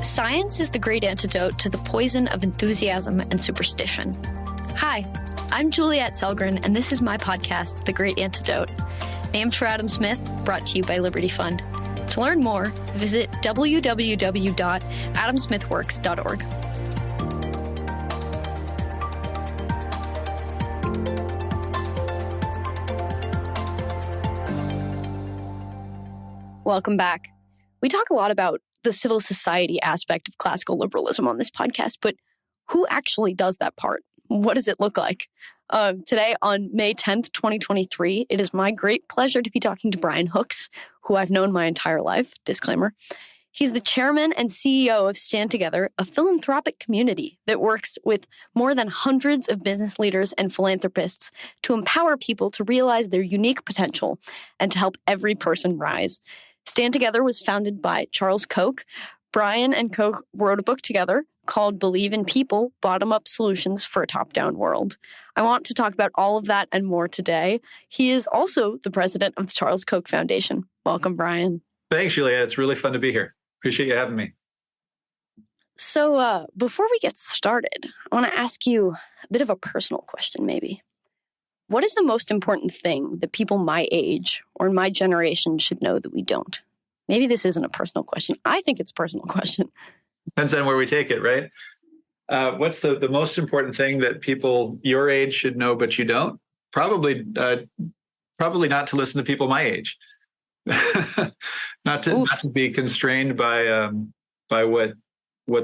Science is the great antidote to the poison of enthusiasm and superstition. Hi, I'm Juliette Selgren, and this is my podcast, The Great Antidote, named for Adam Smith, brought to you by Liberty Fund. To learn more, visit www.adamsmithworks.org. Welcome back. We talk a lot about the civil society aspect of classical liberalism on this podcast, but who actually does that part? What does it look like? Today, on May 10th, 2023, it is my great pleasure to be talking to Brian Hooks, who I've known my entire life. Disclaimer. He's the chairman and CEO of Stand Together, a philanthropic community that works with more than hundreds of business leaders and philanthropists to empower people to realize their unique potential and to help every person rise. Stand Together was founded by Charles Koch. Brian and Koch wrote a book together called Believe in People, Bottom-Up Solutions for a Top-Down World. I want to talk about all of that and more today. He is also the president of the Charles Koch Foundation. Welcome, Brian. Thanks, Juliette. It's really fun to be here. Appreciate you having me. So before we get started, I want to ask you a bit of a personal question, maybe. What is the most important thing that people my age or in my generation should know that we don't? Maybe this isn't a personal question. I think it's a personal question. Depends on where we take it, right? What's the most important thing that people your age should know, but you don't? Probably not to listen to people my age. not to be constrained by what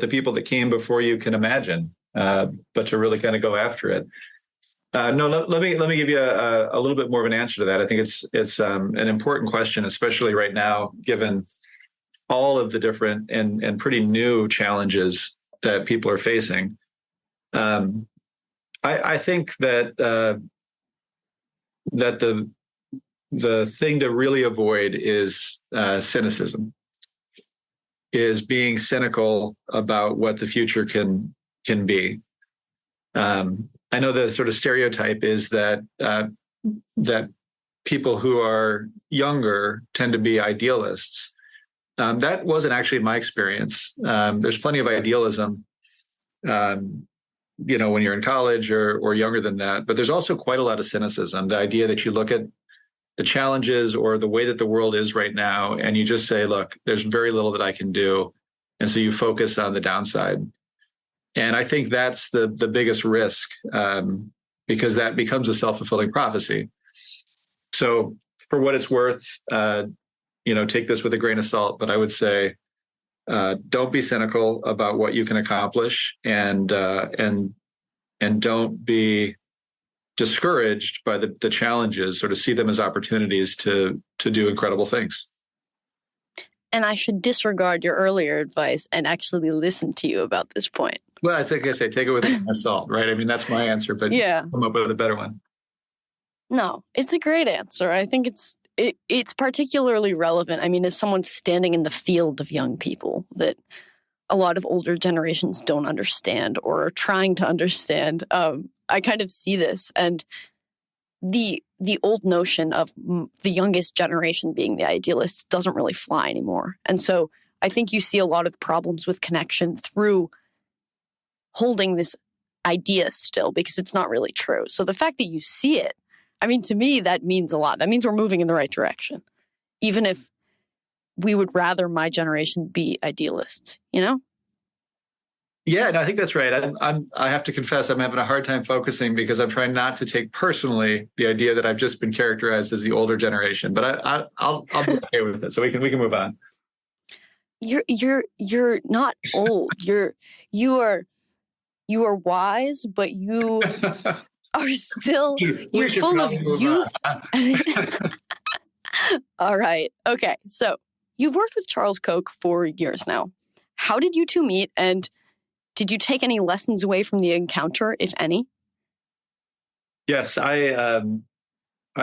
the people that came before you can imagine, but to really kind of go after it. No, let me give you a little bit more of an answer to that. I think it's an important question, especially right now, given all of the different and pretty new challenges that people are facing. I think that the thing to really avoid is cynicism, is being cynical about what the future can be. I know the sort of stereotype is that people who are younger tend to be idealists. That wasn't actually my experience. There's plenty of idealism, when you're in college or younger than that. But there's also quite a lot of cynicism. The idea that you look at the challenges or the way that the world is right now, and you just say, look, there's very little that I can do. And so you focus on the downside. And I think that's the biggest risk, because that becomes a self-fulfilling prophecy. So for what it's worth, take this with a grain of salt, but I would say, don't be cynical about what you can accomplish, and don't be discouraged by the challenges. Sort of see them as opportunities to do incredible things. And I should disregard your earlier advice and actually listen to you about this point. Well, I think I say take it with a grain of salt, right? I mean, that's my answer, but yeah, come up with a better one. No, it's a great answer. I think it's particularly relevant. I mean, if someone's standing in the field of young people that a lot of older generations don't understand or are trying to understand, I kind of see this. And the old notion of the youngest generation being the idealists doesn't really fly anymore. And so I think you see a lot of problems with connection through holding this idea still, because it's not really true. So the fact that you see it, I mean, to me, that means a lot. That means we're moving in the right direction, even if we would rather my generation be idealists, Yeah, no, I think that's right. I have to confess, I'm having a hard time focusing because I'm trying not to take personally the idea that I've just been characterized as the older generation. But I'll be okay with it, so we can move on. You're not old. You are wise, but you are still, you're full of youth. All right. Okay. So you've worked with Charles Koch for years now. How did you two meet, and did you take any lessons away from the encounter, if any? Yes, I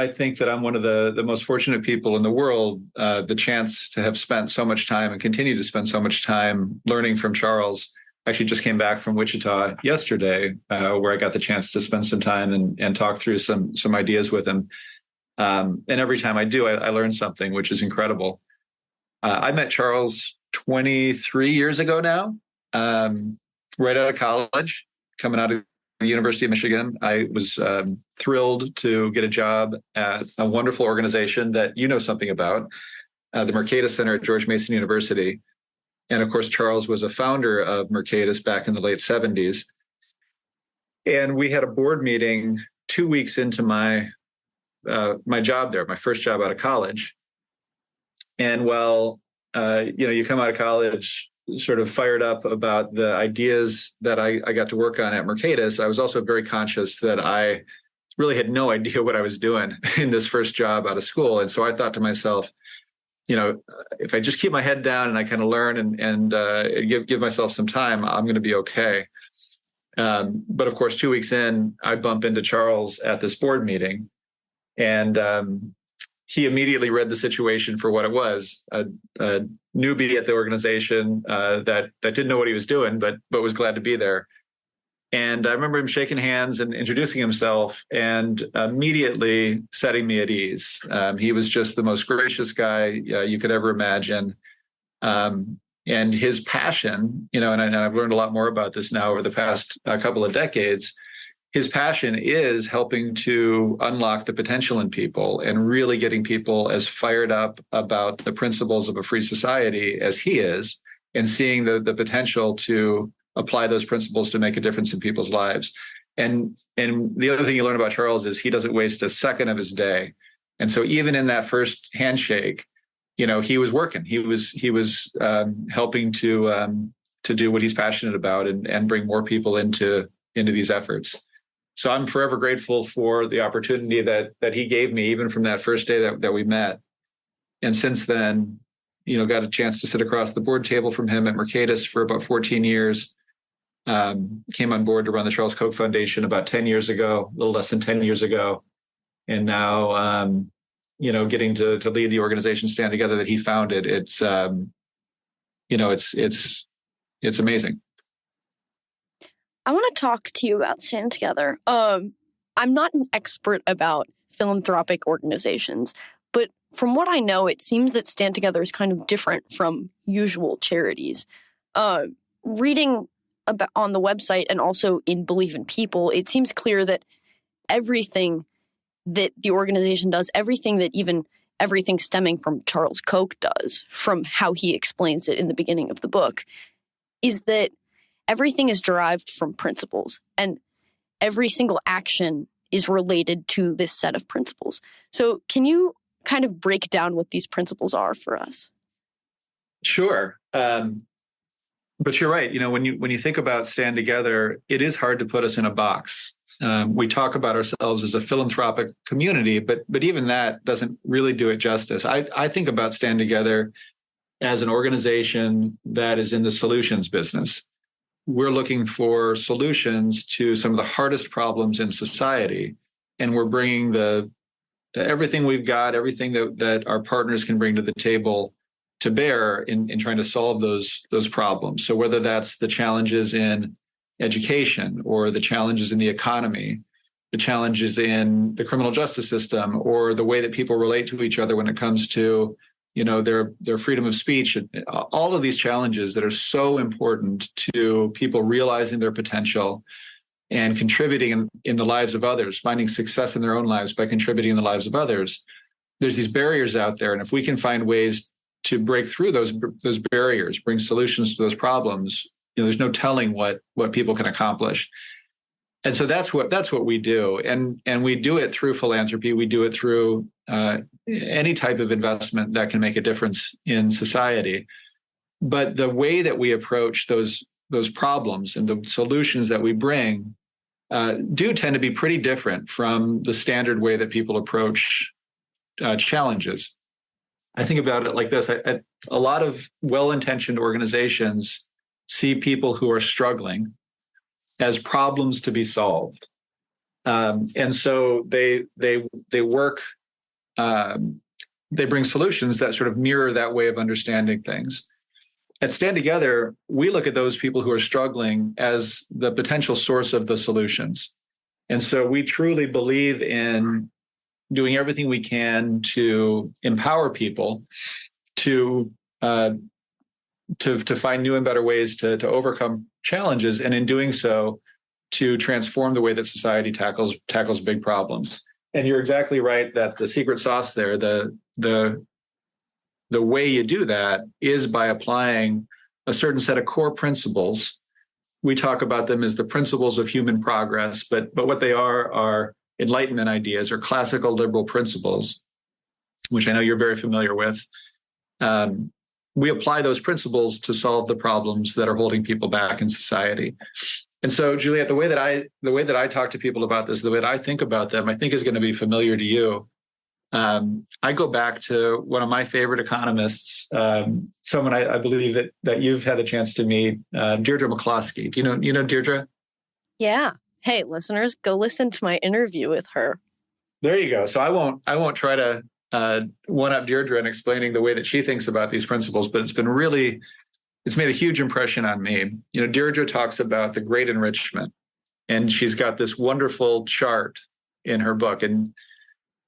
think that I'm one of the most fortunate people in the world, the chance to have spent so much time and continue to spend so much time learning from Charles. I actually just came back from Wichita yesterday, where I got the chance to spend some time and talk through some ideas with him. And every time I do, I learn something, which is incredible. I met Charles 23 years ago now, right out of college, coming out of the University of Michigan. I was thrilled to get a job at a wonderful organization that you know something about, the Mercatus Center at George Mason University. And of course, Charles was a founder of Mercatus back in the late 70s. And we had a board meeting 2 weeks into my job there, my first job out of college. And while you come out of college sort of fired up about the ideas that I got to work on at Mercatus, I was also very conscious that I really had no idea what I was doing in this first job out of school. And so I thought to myself, if I just keep my head down and I kind of learn and give myself some time, I'm going to be okay. But of course, 2 weeks in, I bump into Charles at this board meeting, and he immediately read the situation for what it was: a newbie at the organization that didn't know what he was doing, but was glad to be there. And I remember him shaking hands and introducing himself and immediately setting me at ease. He was just the most gracious guy you could ever imagine. And his passion, and I've learned a lot more about this now over the past couple of decades. His passion is helping to unlock the potential in people and really getting people as fired up about the principles of a free society as he is, and seeing the potential to apply those principles to make a difference in people's lives. And the other thing you learn about Charles is he doesn't waste a second of his day. And so even in that first handshake, he was working. He was helping to do what he's passionate about and bring more people into these efforts. So I'm forever grateful for the opportunity that he gave me, even from that first day that we met. And since then, got a chance to sit across the board table from him at Mercatus for about 14 years. Came on board to run the Charles Koch Foundation about 10 years ago, a little less than 10 years ago. And now, getting to lead the organization Stand Together that he founded. It's amazing. I want to talk to you about Stand Together. I'm not an expert about philanthropic organizations, but from what I know, it seems that Stand Together is kind of different from usual charities. Reading about on the website and also in Believe in People, it seems clear that everything that the organization does, everything stemming from Charles Koch does, from how he explains it in the beginning of the book, is that everything is derived from principles, and every single action is related to this set of principles. So can you kind of break down what these principles are for us? Sure. But you're right. When you think about Stand Together, it is hard to put us in a box. We talk about ourselves as a philanthropic community, but even that doesn't really do it justice. I think about Stand Together as an organization that is in the solutions business. We're looking for solutions to some of the hardest problems in society, and we're bringing everything we've got, everything that our partners can bring to the table to bear in trying to solve those problems. So whether that's the challenges in education, or the challenges in the economy, the challenges in the criminal justice system, or the way that people relate to each other when it comes to their freedom of speech, all of these challenges that are so important to people realizing their potential and contributing in the lives of others, finding success in their own lives by contributing in the lives of others. There's these barriers out there, and if we can find ways to break through those barriers, bring solutions to those problems, there's no telling what people can accomplish. And so that's what we do, and we do it through philanthropy. We do it through any type of investment that can make a difference in society. But the way that we approach those problems and the solutions that we bring do tend to be pretty different from the standard way that people approach challenges. I think about it like this: a lot of well-intentioned organizations see people who are struggling as problems to be solved. And so they work, they bring solutions that sort of mirror that way of understanding things. At Stand Together, we look at those people who are struggling as the potential source of the solutions. And so we truly believe in doing everything we can to empower people to to find new and better ways to overcome challenges, and in doing so, to transform the way that society tackles big problems. And you're exactly right that the secret sauce there, the way you do that is by applying a certain set of core principles. We talk about them as the principles of human progress, but what they are Enlightenment ideas or classical liberal principles, which I know you're very familiar with. We apply those principles to solve the problems that are holding people back in society. And so, Juliet, the way that I talk to people about this, the way that I think about them, I think is going to be familiar to you. I go back to one of my favorite economists, someone I believe that you've had a chance to meet, Deirdre McCloskey. Do you know Deirdre? Yeah. Hey, listeners, go listen to my interview with her. There you go. So I won't try to one up Deirdre in explaining the way that she thinks about these principles, but it's made a huge impression on me. Deirdre talks about the great enrichment, and she's got this wonderful chart in her book. And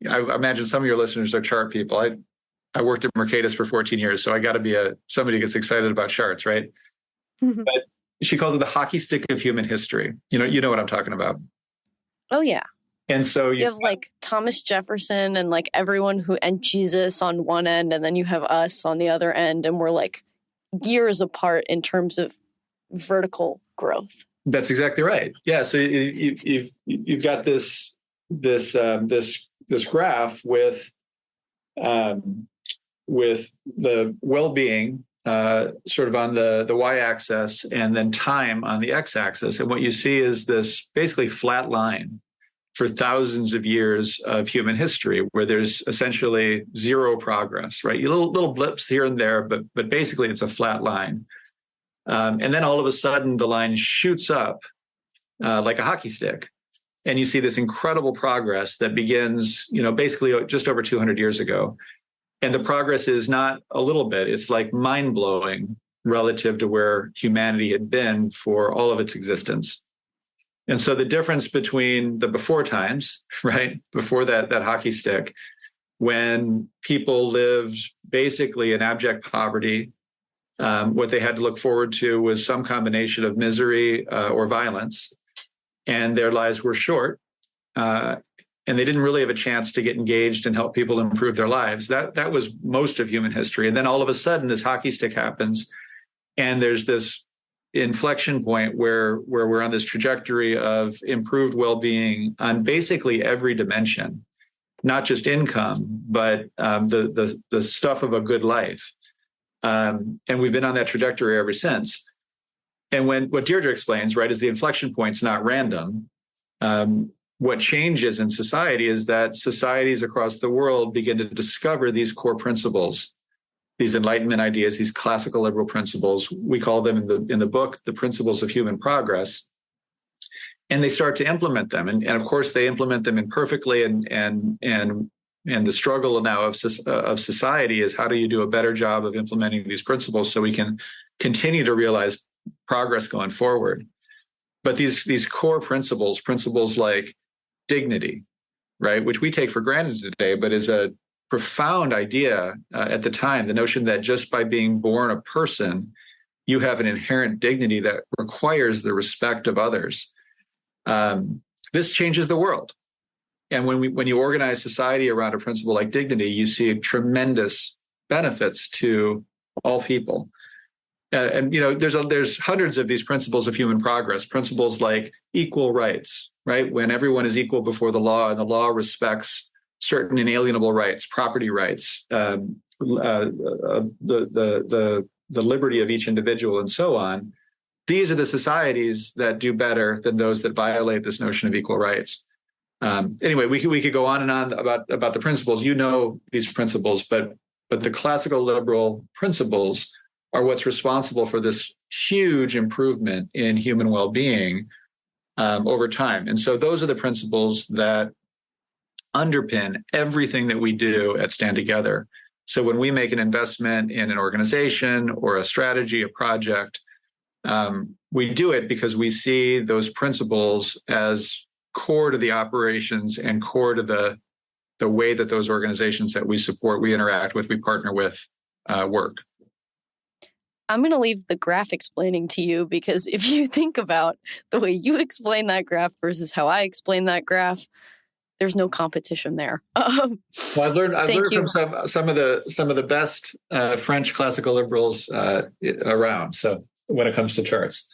I imagine some of your listeners are chart people. I worked at Mercatus for 14 years, so I got to be somebody who gets excited about charts, right? Mm-hmm. But she calls it the hockey stick of human history. You know what I'm talking about. Oh, yeah. And so you have like Thomas Jefferson and like everyone and Jesus on one end, and then you have us on the other end, and we're like years apart in terms of vertical growth. That's exactly right. Yeah. So you've got this graph with the well-being sort of on the y-axis, and then time on the x-axis. And what you see is this basically flat line for thousands of years of human history, where there's essentially zero progress, right? Little blips here and there, but basically it's a flat line. And then all of a sudden the line shoots up like a hockey stick. And you see this incredible progress that begins, basically just over 200 years ago. And the progress is not a little bit, it's like mind-blowing relative to where humanity had been for all of its existence. And so the difference between the before times, right, before that hockey stick, when people lived basically in abject poverty, what they had to look forward to was some combination of misery or violence, and their lives were short, and they didn't really have a chance to get engaged and help people improve their lives. That was most of human history. And then all of a sudden, this hockey stick happens, and there's this inflection point where we're on this trajectory of improved well-being on basically every dimension, not just income, but the stuff of a good life. And we've been on that trajectory ever since. And what Deirdre explains, right, is the inflection point's not random. What changes in society is that societies across the world begin to discover these core principles, these Enlightenment ideas, these classical liberal principles. We call them in the book the principles of human progress. And they start to implement them. And of course, they implement them imperfectly. And the struggle now of society is, how do you do a better job of implementing these principles so we can continue to realize progress going forward? But these core principles like dignity, right, which we take for granted today, but is a profound idea at the time, the notion that just by being born a person, you have an inherent dignity that requires the respect of others. This changes the world. And when you organize society around a principle like dignity, you see tremendous benefits to all people. And there's hundreds of these principles of human progress, principles like equal rights, right? When everyone is equal before the law, and the law respects certain inalienable rights, property rights, the liberty of each individual, and so on. These are the societies that do better than those that violate this notion of equal rights. Anyway, we could go on and on about the principles. These principles, but the classical liberal principles are what's responsible for this huge improvement in human well-being over time. And so those are the principles that underpin everything that we do at Stand Together. So when we make an investment in an organization or a strategy, a project, we do it because we see those principles as core to the operations and core to the way that those organizations that we support, we interact with, we partner with, work. I'm going to leave the graph explaining to you, because if you think about the way you explain that graph versus how I explain that graph, there's no competition there. Well, I've Thank learned you. from some of the best French classical liberals around. So when it comes to charts,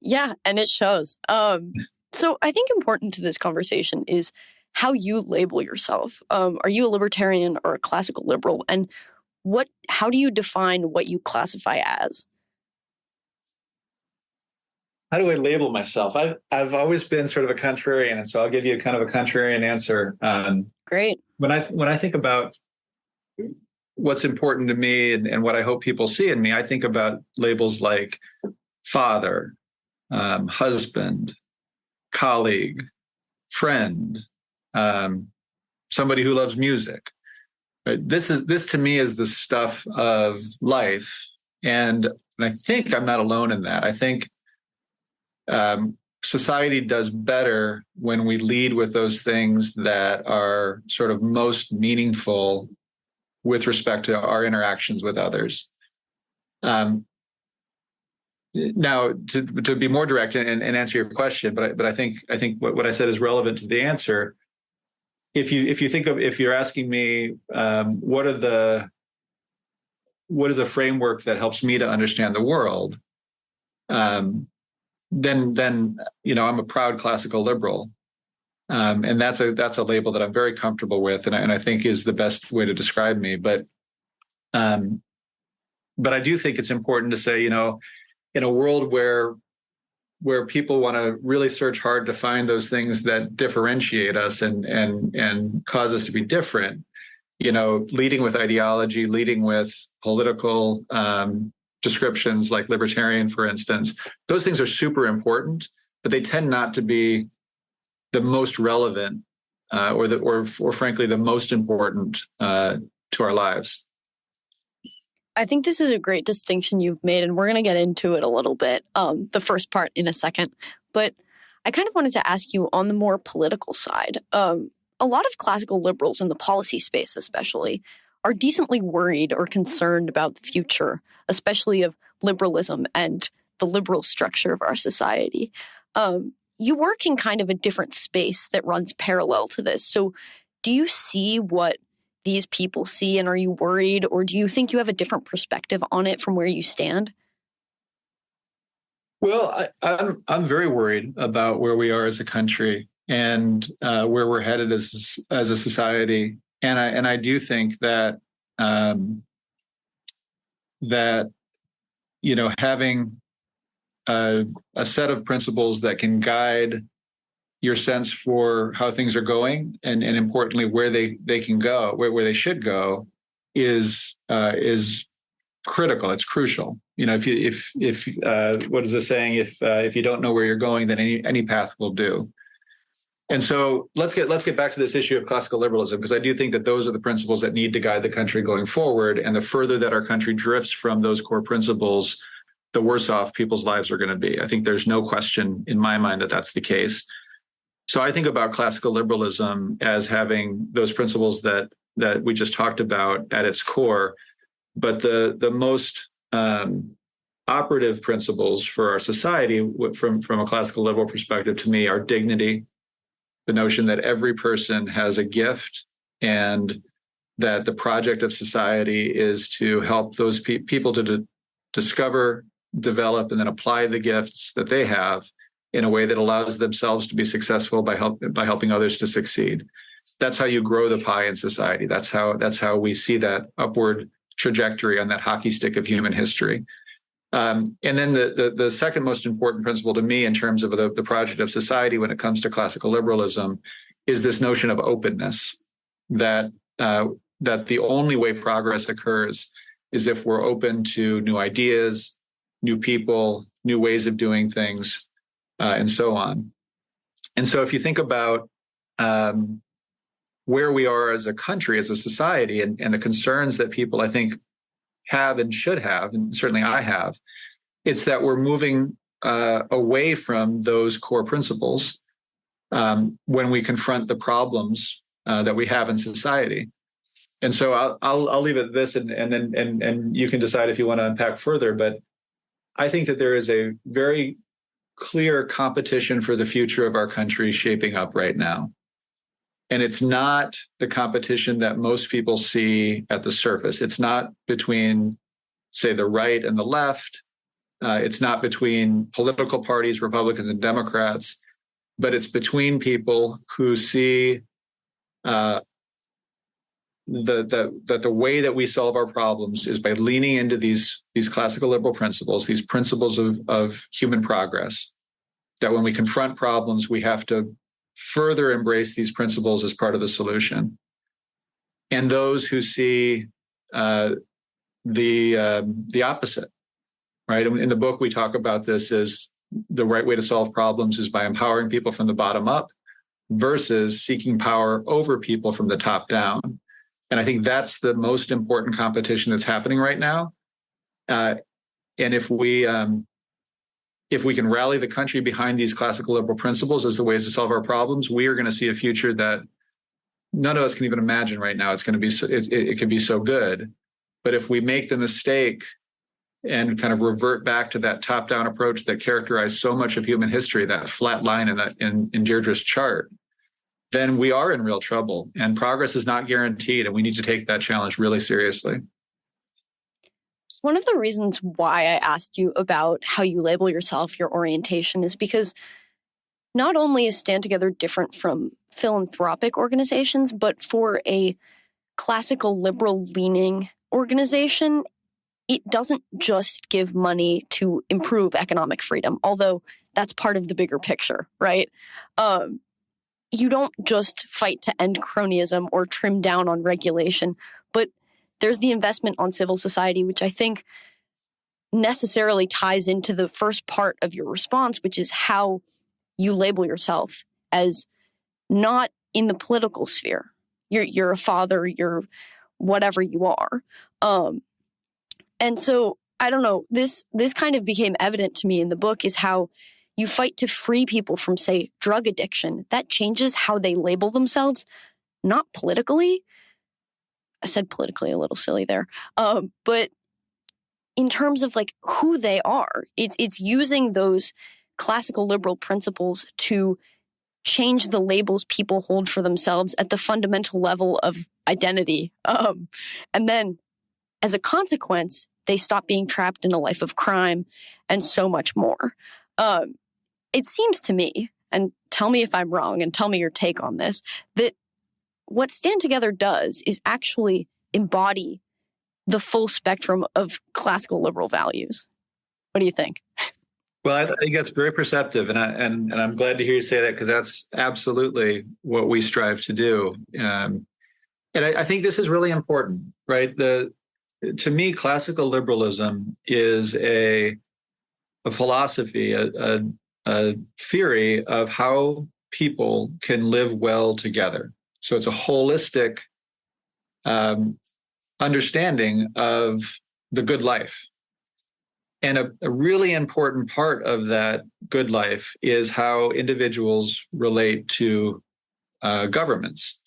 Yeah, and it shows. So I think important to this conversation is how you label yourself. Are you a libertarian or a classical liberal? And how do you define what you classify how do I label myself? I've always been sort of a contrarian, and so I'll give you kind of a contrarian answer. Great. When I think about what's important to me and what I hope people see in me, I think about labels like father, husband, colleague, friend, somebody who loves music. Right? This to me is the stuff of life, and I think I'm not alone in that. I think society does better when we lead with those things that are sort of most meaningful with respect to our interactions with others. Now, to be more direct and answer your question, but I think what I said is relevant to the answer. If you're asking me, what is the framework that helps me to understand the world, then I'm a proud classical liberal, and that's a label that I'm very comfortable with, and I think is the best way to describe me. But I do think it's important to say, in a world where people want to really search hard to find those things that differentiate us and cause us to be different, leading with ideology, leading with political descriptions like libertarian, for instance, those things are super important, but they tend not to be the most relevant or frankly the most important to our lives. I think this is a great distinction you've made, and we're going to get into it a little bit, the first part in a second. But I kind of wanted to ask you on the more political side. A lot of classical liberals in the policy space especially are decently worried or concerned about the future, especially of liberalism and the liberal structure of our society. You work in kind of a different space that runs parallel to this. So do you see what these people see, and are you worried, or do you think you have a different perspective on it from where you stand? Well, I'm very worried about where we are as a country and where we're headed as a society, and I do think that having a set of principles that can guide your sense for how things are going, and importantly where they can go, where they should go, is critical. It's crucial. If what is the saying? If you don't know where you're going, then any path will do. And so let's get back to this issue of classical liberalism, because I do think that those are the principles that need to guide the country going forward. And the further that our country drifts from those core principles, the worse off people's lives are going to be. I think there's no question in my mind that that's the case. So I think about classical liberalism as having those principles that we just talked about at its core, but the most operative principles for our society from a classical liberal perspective to me are dignity, the notion that every person has a gift, and that the project of society is to help those people to discover, develop, and then apply the gifts that they have in a way that allows themselves to be successful by helping others to succeed. That's how you grow the pie in society. That's how we see that upward trajectory on that hockey stick of human history. And then the second most important principle to me in terms of the project of society when it comes to classical liberalism is this notion of openness, that the only way progress occurs is if we're open to new ideas, new people, new ways of doing things, and so on. And so if you think about where we are as a country, as a society, and the concerns that people, I think, have and should have, and certainly I have, it's that we're moving away from those core principles when we confront the problems that we have in society. And so I'll leave it at this, and then you can decide if you want to unpack further. But I think that there is a very clear competition for the future of our country shaping up right now. And it's not the competition that most people see at the surface. It's not between, say, the right and the left. It's not between political parties, Republicans and Democrats, but it's between people who see that the way that we solve our problems is by leaning into these classical liberal principles, these principles of human progress, that when we confront problems, we have to further embrace these principles as part of the solution. And those who see the opposite, right? In the book, we talk about this as the right way to solve problems is by empowering people from the bottom up versus seeking power over people from the top down. And I think that's the most important competition that's happening right now. And if we can rally the country behind these classical liberal principles as the ways to solve our problems, we are going to see a future that none of us can even imagine right now. It's going to be it can be so good. But if we make the mistake and kind of revert back to that top-down approach that characterized so much of human history, that flat line in Deirdre's chart, then we are in real trouble. And progress is not guaranteed, and we need to take that challenge really seriously. One of the reasons why I asked you about how you label yourself, your orientation, is because not only is Stand Together different from philanthropic organizations, but for a classical liberal-leaning organization, it doesn't just give money to improve economic freedom, although that's part of the bigger picture, right? You don't just fight to end cronyism or trim down on regulation, but there's the investment on civil society, which I think necessarily ties into the first part of your response, which is how you label yourself as not in the political sphere. You're a father, you're whatever you are. And so, I don't know, this kind of became evident to me in the book, is how you fight to free people from, say, drug addiction. That changes how they label themselves, not politically. I said politically a little silly there. But in terms of like who they are, it's using those classical liberal principles to change the labels people hold for themselves at the fundamental level of identity. And then as a consequence, they stop being trapped in a life of crime and so much more. It seems to me, and tell me if I'm wrong and tell me your take on this, that what Stand Together does is actually embody the full spectrum of classical liberal values. What do you think? Well, I think that's very perceptive, and I'm glad to hear you say that, because that's absolutely what we strive to do. And I think this is really important, right? To me, classical liberalism is a philosophy, a theory of how people can live well together. So it's a holistic understanding of the good life. And a really important part of that good life is how individuals relate to governments.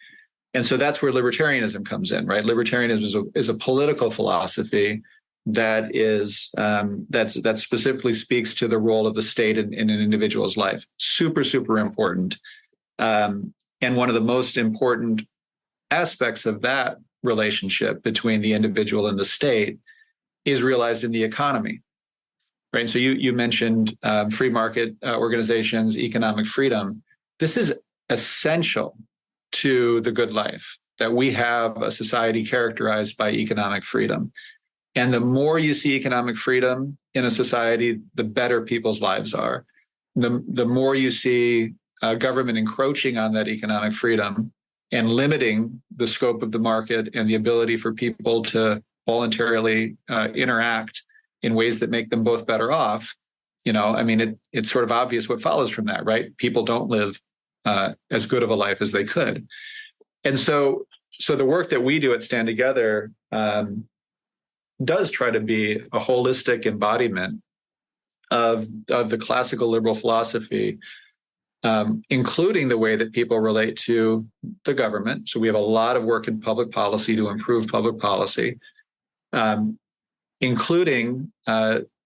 And so that's where libertarianism comes in, right? Libertarianism is a political philosophy that is that specifically speaks to the role of the state in an individual's life. Super, super important. And one of the most important aspects of that relationship between the individual and the state is realized in the economy, right? So you mentioned free market organizations, economic freedom. This is essential to the good life, that we have a society characterized by economic freedom. And the more you see economic freedom in a society, the better people's lives are. The more you see government encroaching on that economic freedom and limiting the scope of the market and the ability for people to voluntarily interact in ways that make them both better off, it's sort of obvious what follows from that, right? People don't live as good of a life as they could. And so the work that we do at Stand Together does try to be a holistic embodiment of the classical liberal philosophy including the way that people relate to the government. So we have a lot of work in public policy to improve public policy, including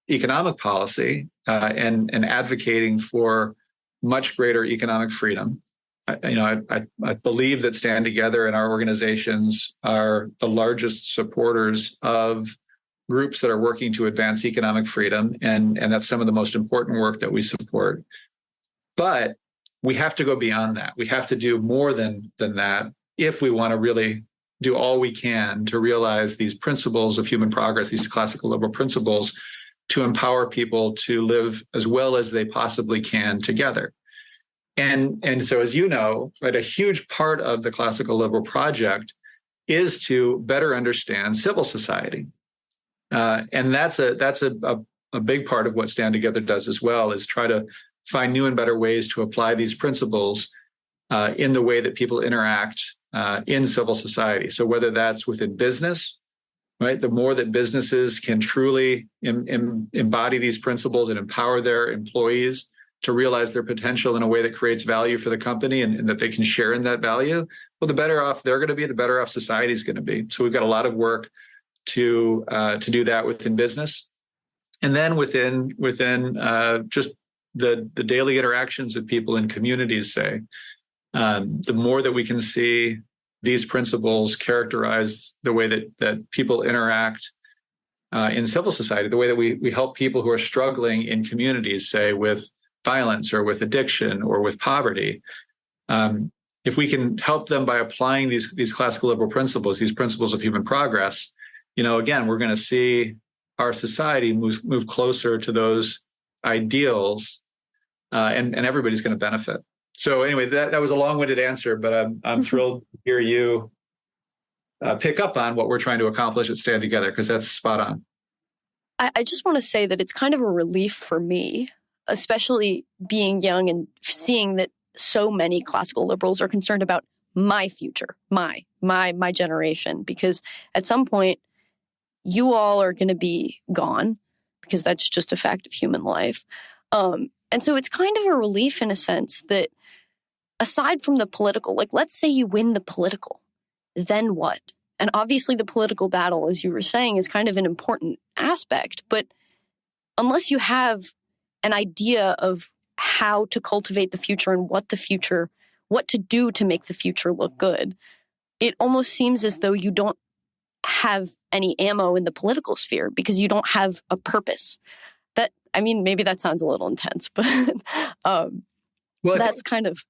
economic policy and advocating for much greater economic freedom. I believe that Stand Together and our organizations are the largest supporters of groups that are working to advance economic freedom, and that's some of the most important work that we support. But we have to go beyond that. We have to do more than that if we want to really do all we can to realize these principles of human progress, these classical liberal principles, to empower people to live as well as they possibly can together. And so, as you know, right, a huge part of the classical liberal project is to better understand civil society. And that's a big part of what Stand Together does as well, is try to find new and better ways to apply these principles in the way that people interact in civil society. So whether that's within business, right, the more that businesses can truly embody these principles and empower their employees to realize their potential in a way that creates value for the company and that they can share in that value, well, the better off they're going to be, the better off society is going to be. So we've got a lot of work to do that within business, and then within just the daily interactions of people in communities. Say, the more that we can see these principles characterize the way that people interact in civil society, the way that we help people who are struggling in communities, say with violence or with addiction or with poverty. If we can help them by applying these classical liberal principles, these principles of human progress, again, we're going to see our society move closer to those ideals, and everybody's going to benefit. So anyway, that was a long-winded answer, but I'm thrilled to hear you pick up on what we're trying to accomplish at Stand Together, because that's spot on. I just want to say that it's kind of a relief for me, especially being young and seeing that so many classical liberals are concerned about my future, my generation, because at some point you all are going to be gone, because that's just a fact of human life. And so it's kind of a relief in a sense that aside from the political, like let's say you win the political, then what? And obviously the political battle, as you were saying, is kind of an important aspect, but unless you have an idea of how to cultivate the future and what to do to make the future look good, it almost seems as though you don't have any ammo in the political sphere because you don't have a purpose. Maybe that sounds a little intense, but that's kind of.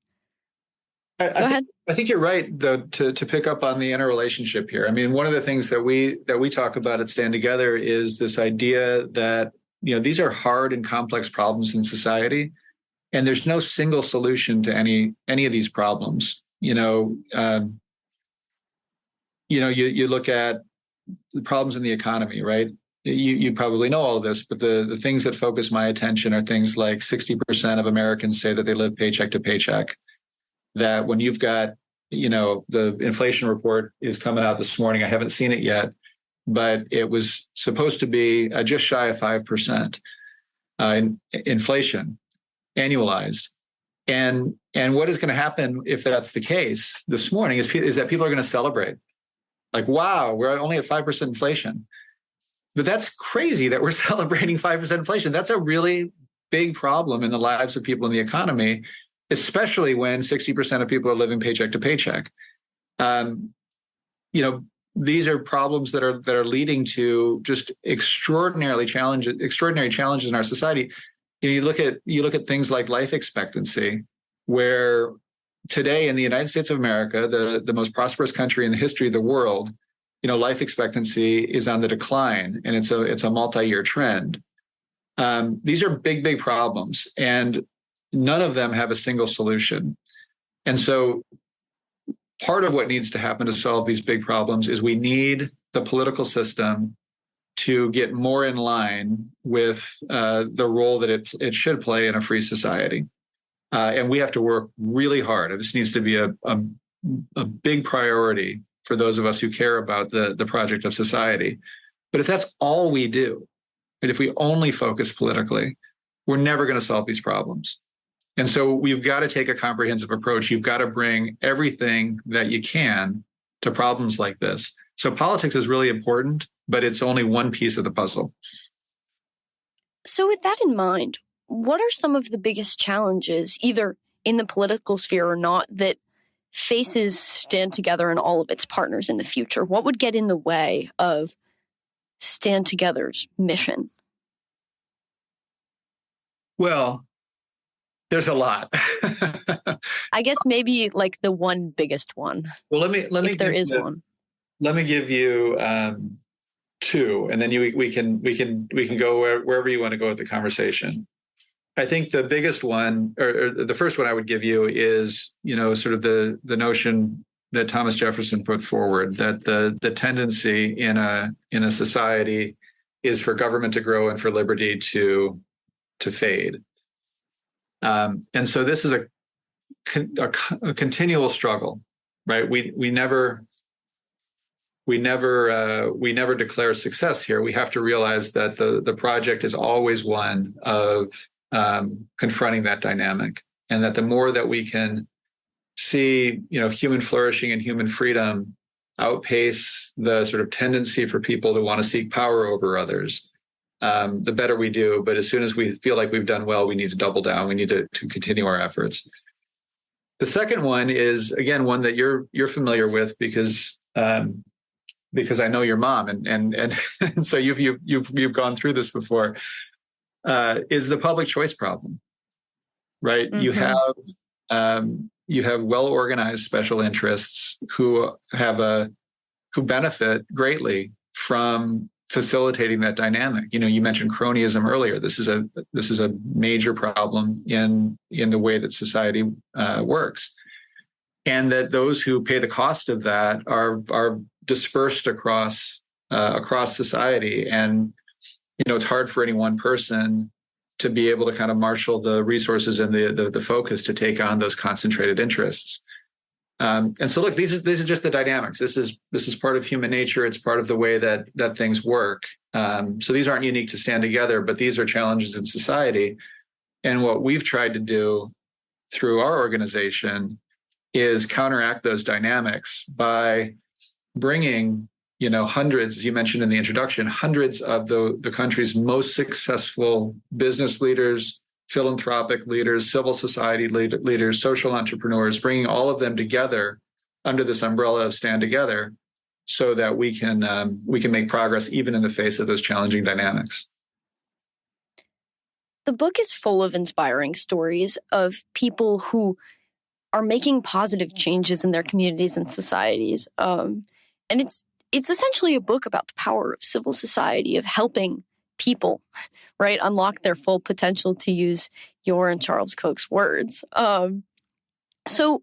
Go ahead. I think you're right, though, to pick up on the interrelationship here. I mean, one of the things that we talk about at Stand Together is this idea that these are hard and complex problems in society, and there's no single solution to any of these problems. You look at the problems in the economy, right? You probably know all of this, but the things that focus my attention are things like 60% of Americans say that they live paycheck to paycheck. That when you've got, the inflation report is coming out this morning. I haven't seen it yet, but it was supposed to be just shy of 5% in inflation annualized. And what is going to happen if that's the case this morning is that people are going to celebrate. Like, wow, we're only at 5% inflation. But that's crazy that we're celebrating 5% inflation. That's a really big problem in the lives of people in the economy, especially when 60% of people are living paycheck to paycheck. These are problems that are leading to just extraordinary challenges in our society. You look at things like life expectancy, where today in the United States of America, the most prosperous country in the history of the world, life expectancy is on the decline, and it's a multi-year trend. These are big problems, and none of them have a single solution. And so part of what needs to happen to solve these big problems is we need the political system to get more in line with the role that it should play in a free society. And we have to work really hard. This needs to be a big priority for those of us who care about the project of society. But if that's all we do, and if we only focus politically, we're never going to solve these problems. And so we've got to take a comprehensive approach. You've got to bring everything that you can to problems like this. So politics is really important, but it's only one piece of the puzzle. So with that in mind, what are some of the biggest challenges, either in the political sphere or not, that faces Stand Together and all of its partners in the future? What would get in the way of Stand Together's mission? Well, there's a lot. I guess maybe like the one biggest one. Well, let me if there is one. Let me give you two, and then we can go wherever you want to go with the conversation. I think the biggest one, or the first one I would give you is, sort of the notion that Thomas Jefferson put forward, that the tendency in a society is for government to grow and for liberty to fade. And so this is a continual struggle, right? We never declare success here. We have to realize that the project is always one of confronting that dynamic, and that the more that we can see, human flourishing and human freedom outpace the sort of tendency for people to want to seek power over others, the better we do. But as soon as we feel like we've done well, we need to double down. We need to continue our efforts. The second one is, again, one that you're familiar with because I know your mom, and so you've gone through this before. Is the public choice problem, right? Mm-hmm. You have well-organized special interests who benefit greatly from facilitating that dynamic. You mentioned cronyism earlier. This is a major problem in the way that society works, and that those who pay the cost of that are dispersed across society. And it's hard for any one person to be able to kind of marshal the resources and the focus to take on those concentrated interests. And so, look, these are just the dynamics. This is part of human nature. It's part of the way that things work. So these aren't unique to Stand Together, but these are challenges in society. And what we've tried to do through our organization is counteract those dynamics by bringing hundreds, as you mentioned in the introduction, hundreds of the country's most successful business leaders, philanthropic leaders, civil society leaders, social entrepreneurs, bringing all of them together under this umbrella of Stand Together, so that we can make progress even in the face of those challenging dynamics. The book is full of inspiring stories of people who are making positive changes in their communities and societies, and it's essentially a book about the power of civil society, of helping people, right, unlock their full potential, to use your and Charles Koch's words. So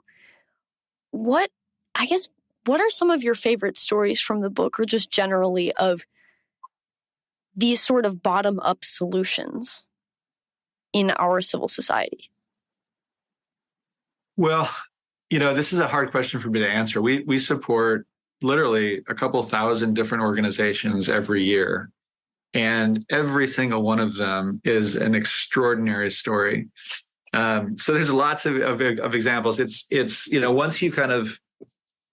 what are some of your favorite stories from the book, or just generally of these sort of bottom-up solutions in our civil society? Well, this is a hard question for me to answer. We support literally a couple thousand different organizations every year, and every single one of them is an extraordinary story. So there's lots of examples. It's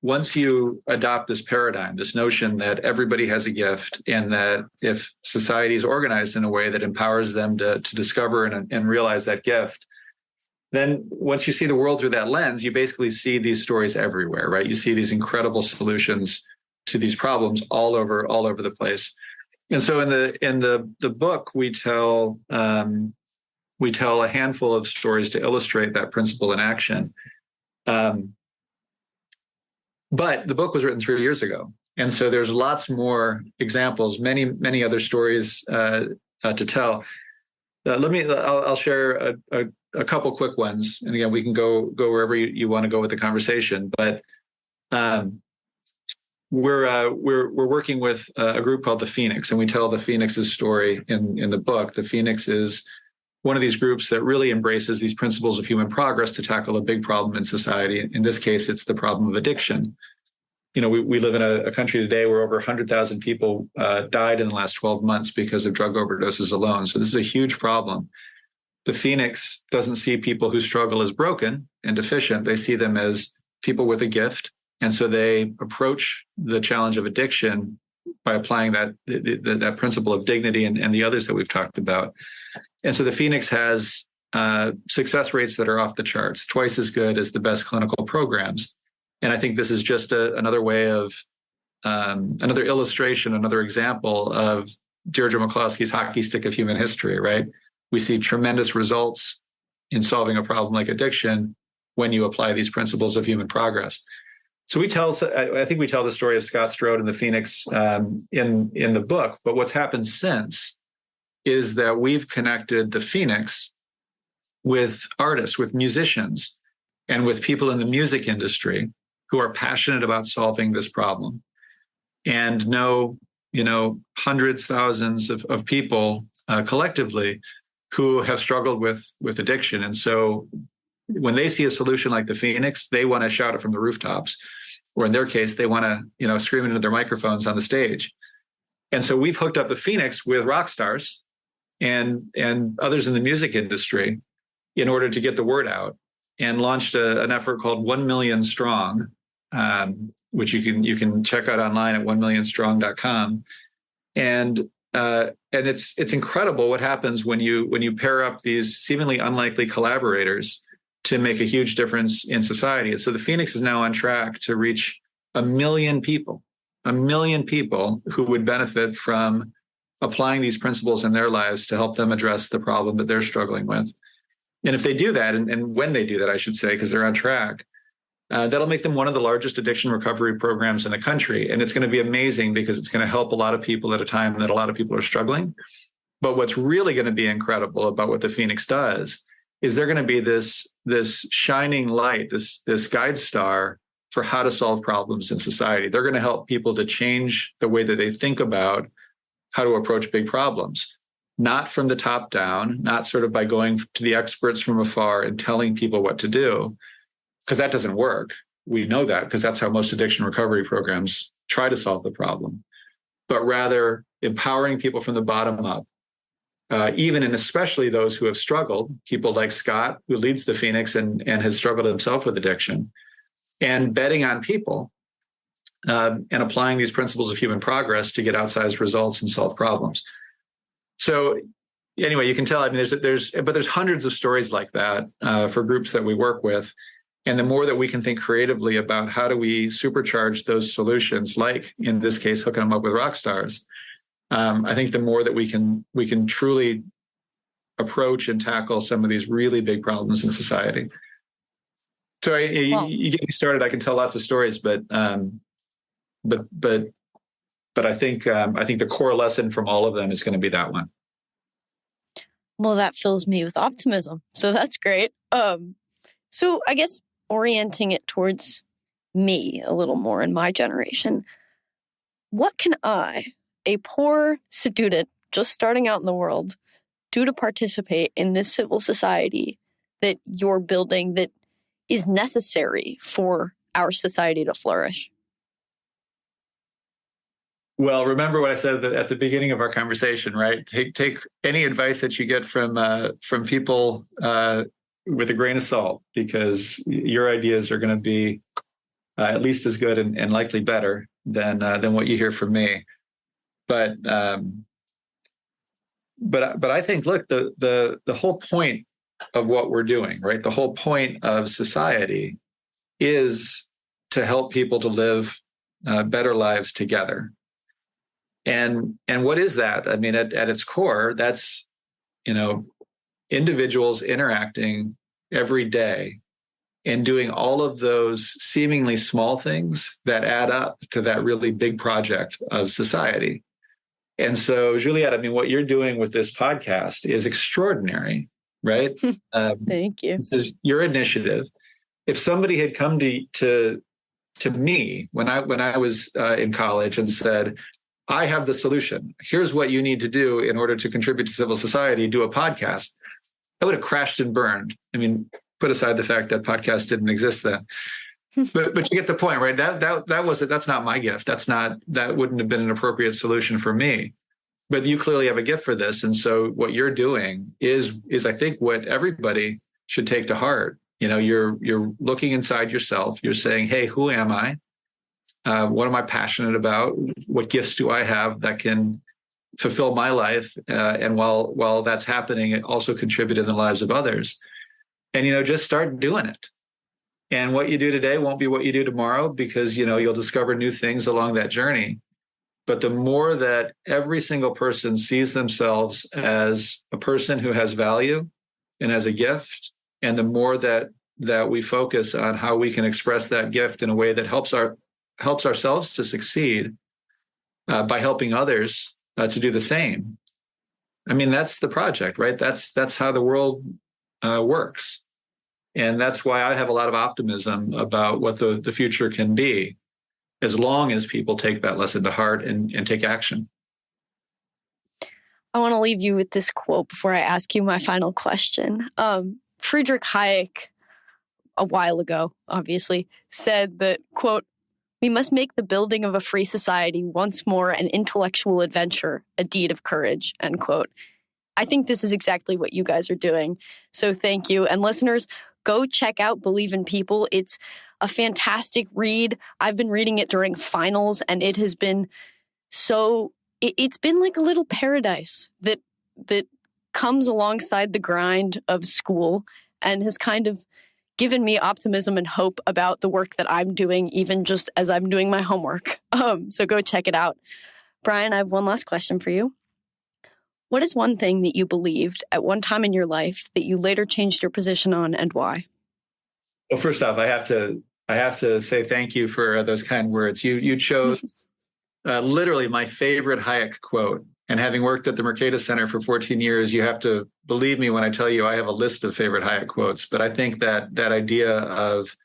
once you adopt this paradigm, this notion that everybody has a gift, and that if society is organized in a way that empowers them to discover and realize that gift, then once you see the world through that lens, you basically see these stories everywhere, right? You see these incredible solutions to these problems all over the place. And so in the book, we tell a handful of stories to illustrate that principle in action. But the book was written 3 years ago, and so there's lots more examples, many other stories to tell. I'll share a couple quick ones, and again, we can go wherever you want to go with the conversation. But we're working with a group called the Phoenix, and we tell the Phoenix's story in the book. The Phoenix is one of these groups that really embraces these principles of human progress to tackle a big problem in society. In this case, it's the problem of addiction. We live in a country today where over 100,000 people died in the last 12 months because of drug overdoses alone. So this is a huge problem. the Phoenix doesn't see people who struggle as broken and deficient. They see them as people with a gift. And so they approach the challenge of addiction by applying that principle of dignity and the others that we've talked about. And so the Phoenix has success rates that are off the charts, twice as good as the best clinical programs. And I think this is just another way of another illustration, another example of Deirdre McCloskey's hockey stick of human history, right? We see tremendous results in solving a problem like addiction when you apply these principles of human progress. So I think we tell the story of Scott Strode and the Phoenix in the book, but what's happened since is that we've connected the Phoenix with artists, with musicians, and with people in the music industry who are passionate about solving this problem and know, hundreds, thousands of people collectively who have struggled with addiction. And so when they see a solution like the Phoenix, they want to shout it from the rooftops, or in their case, they want to, scream into their microphones on the stage. And so we've hooked up the Phoenix with rock stars and others in the music industry in order to get the word out, and launched an effort called 1 Million Strong, which you can check out online at 1millionstrong.com. And it's incredible what happens when you pair up these seemingly unlikely collaborators to make a huge difference in society. And so the Phoenix is now on track to reach 1 million people who would benefit from applying these principles in their lives to help them address the problem that they're struggling with. And if they do that, and when they do that, I should say, because they're on track, that'll make them one of the largest addiction recovery programs in the country. And it's going to be amazing because it's going to help a lot of people at a time that a lot of people are struggling. But what's really going to be incredible about what the Phoenix does is they're going to be this shining light, this guide star for how to solve problems in society. They're going to help people to change the way that they think about how to approach big problems, not from the top down, not sort of by going to the experts from afar and telling people what to do, because that doesn't work. We know that because that's how most addiction recovery programs try to solve the problem, but rather empowering people from the bottom up, even and especially those who have struggled, people like Scott, who leads the Phoenix and has struggled himself with addiction, and betting on people and applying these principles of human progress to get outsized results and solve problems. So anyway, you can tell, there's hundreds of stories like that for groups that we work with. And the more that we can think creatively about how do we supercharge those solutions, like in this case, hooking them up with rock stars, I think the more that we can truly approach and tackle some of these really big problems in society. So you get me started. I can tell lots of stories, but I think the core lesson from all of them is going to be that one. Well, that fills me with optimism. So that's great. So I guess orienting it towards me a little more in my generation, what can I, a poor student just starting out in the world, do to participate in this civil society that you're building that is necessary for our society to flourish? Well, remember what I said at the beginning of our conversation, right? Take any advice that you get from people with a grain of salt, because your ideas are going to be at least as good and likely better than what you hear from me. But I think, look, the whole point of what we're doing, right? The whole point of society is to help people to live better lives together. And what is that? I mean, at its core, that's, individuals interacting every day and doing all of those seemingly small things that add up to that really big project of society. And so, Juliette, what you're doing with this podcast is extraordinary, right? Thank you. This is your initiative. If somebody had come to me when I was in college and said, I have the solution, here's what you need to do in order to contribute to civil society, do a podcast, I would have crashed and burned. Put aside the fact that podcasts didn't exist then. But you get the point, right? That's not my gift. That wouldn't have been an appropriate solution for me. but you clearly have a gift for this. And so what you're doing is I think what everybody should take to heart. You're looking inside yourself. You're saying, hey, who am I? What am I passionate about? What gifts do I have that can fulfill my life? And while that's happening, it also contribute in the lives of others. And, just start doing it. And what you do today won't be what you do tomorrow, because, you'll discover new things along that journey. But the more that every single person sees themselves as a person who has value and as a gift, and the more that we focus on how we can express that gift in a way that helps ourselves to succeed by helping others to do the same. I mean, that's the project, right? That's how the world works. And that's why I have a lot of optimism about what the future can be, as long as people take that lesson to heart and take action. I want to leave you with this quote before I ask you my final question. Friedrich Hayek, a while ago, obviously, said that, quote, "We must make the building of a free society once more an intellectual adventure, a deed of courage," end quote. I think this is exactly what you guys are doing. So thank you. And listeners, go check out Believe in People. It's a fantastic read. I've been reading it during finals, and it has been it's been like a little paradise that comes alongside the grind of school and has kind of given me optimism and hope about the work that I'm doing, even just as I'm doing my homework. So go check it out. Brian, I have one last question for you. What is one thing that you believed at one time in your life that you later changed your position on, and why? Well, first off, I have to say thank you for those kind words. You chose literally my favorite Hayek quote. And having worked at the Mercatus Center for 14 years, you have to believe me when I tell you I have a list of favorite Hayek quotes. But I think that idea of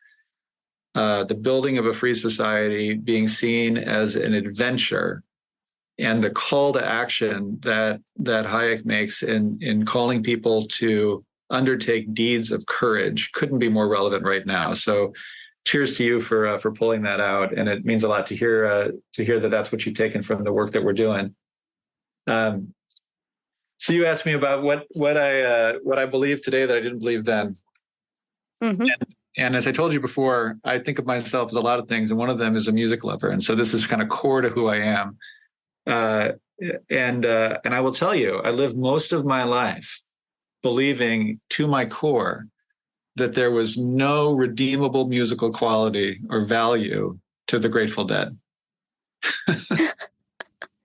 the building of a free society being seen as an adventure, and the call to action that Hayek makes in calling people to undertake deeds of courage couldn't be more relevant right now. So cheers to you for pulling that out. And it means a lot to hear that that's what you've taken from the work that we're doing. So you asked me about what I believe today that I didn't believe then. Mm-hmm. And as I told you before, I think of myself as a lot of things, and one of them is a music lover. And so this is kind of core to who I am. And I will tell you, I lived most of my life believing to my core that there was no redeemable musical quality or value to the Grateful Dead.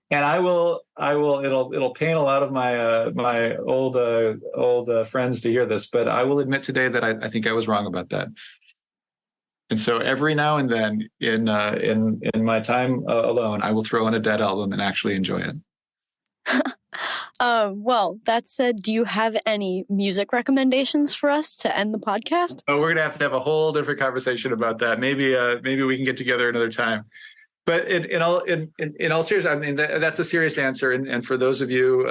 And it'll pain a lot of my old friends to hear this, but I will admit today that I think I was wrong about that. And so every now and then in my time alone, I will throw in a Dead album and actually enjoy it. Well, that said, do you have any music recommendations for us to end the podcast? Oh, we're going to have a whole different conversation about that. Maybe we can get together another time. But in all seriousness, I mean, that's a serious answer. And for those of you,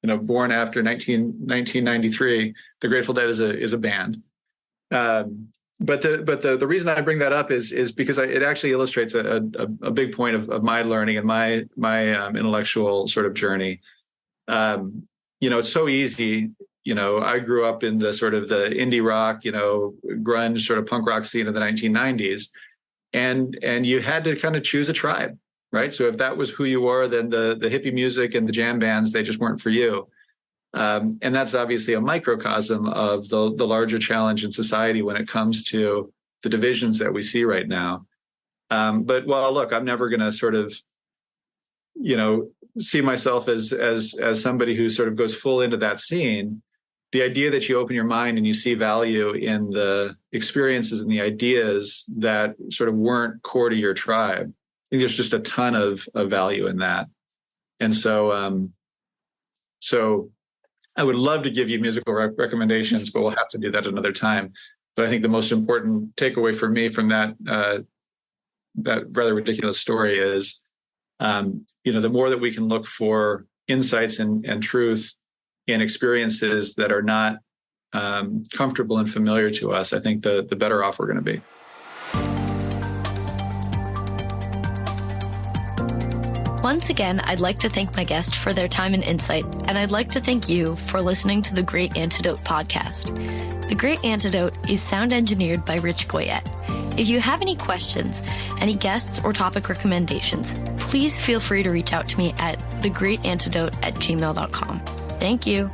born after 1993, the Grateful Dead is a band. But the reason I bring that up is because it actually illustrates a big point of my learning and my intellectual sort of journey. It's so easy. I grew up in the sort of the indie rock, grunge sort of punk rock scene of the 1990s. And you had to kind of choose a tribe, right? So if that was who you were, then the hippie music and the jam bands, they just weren't for you. And that's obviously a microcosm of the larger challenge in society when it comes to the divisions that we see right now. But look, I'm never going to sort of, see myself as somebody who sort of goes full into that scene. The idea that you open your mind and you see value in the experiences and the ideas that sort of weren't core to your tribe, I think there's just a ton of value in that. And so, so I would love to give you musical recommendations, but we'll have to do that another time. But I think the most important takeaway for me from that rather ridiculous story is, the more that we can look for insights and truth in experiences that are not comfortable and familiar to us, I think the better off we're going to be. Once again, I'd like to thank my guest for their time and insight, and I'd like to thank you for listening to the Great Antidote podcast. The Great Antidote is sound engineered by Rich Goyette. If you have any questions, any guests or topic recommendations, please feel free to reach out to me at thegreatantidote@gmail.com. Thank you.